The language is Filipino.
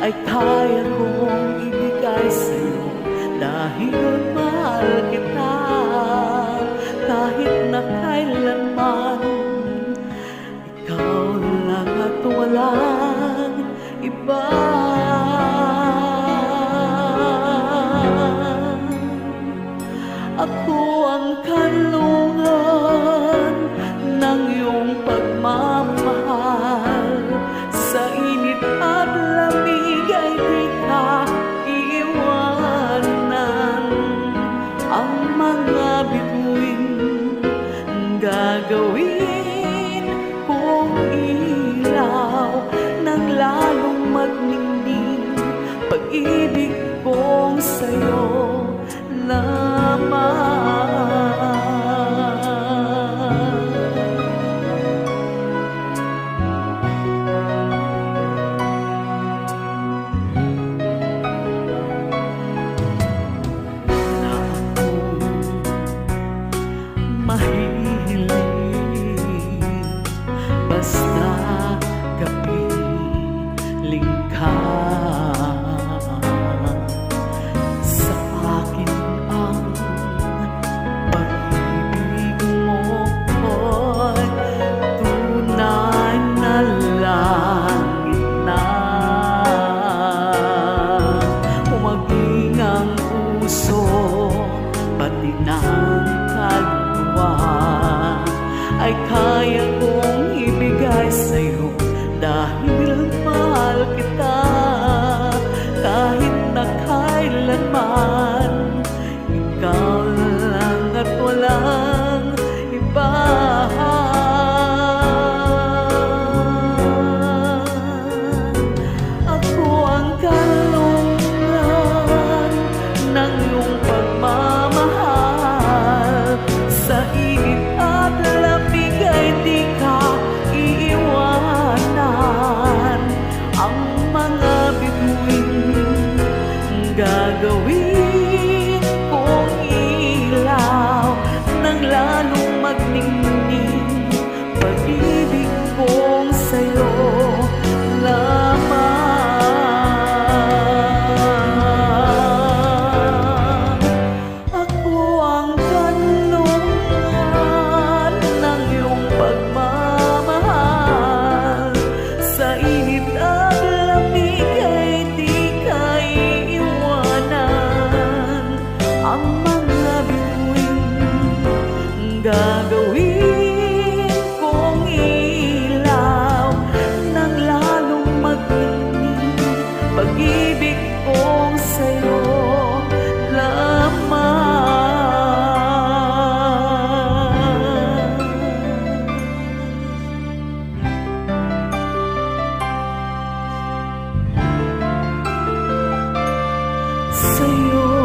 ay kaya kong ibigay sa'yo dahil mahal kita. Kahit na kailanman ikaw lang at walang iba. Ako ang kanlungan ng iyong pagmamahal. Sa init at lamig ay di ka iiwanan. Ang mga bituin gagawin kong ilaw nang lalong magningning pag-ibig kong sa'yo lamang. Na ako'y mahihiling basta kapiling ka. Sa akin ang pag-ibig mo ay tunay na langit na. Humaging ang puso pati ng kaluluwa ay kaya kong ibigay sa'yo dahil mahal kita. Kahit na kailanman ikaw lang at walang iba. Ako ang kanlungan ng iyong pagmamahal. Sa init at lamig ay di ka iiwanan. Ang mga bituin gagawin kong ilaw nang lalong magningning pag-ibig kong sa'yo lamang. Ako ang kanlungan ng iyong pagmamahal. Sa init at lamig ay di ka iiwanan. Ang mga bituin gagawin kong ilaw nang lalong magningning pag-ibig kong sa'yo lamang. Sa'yo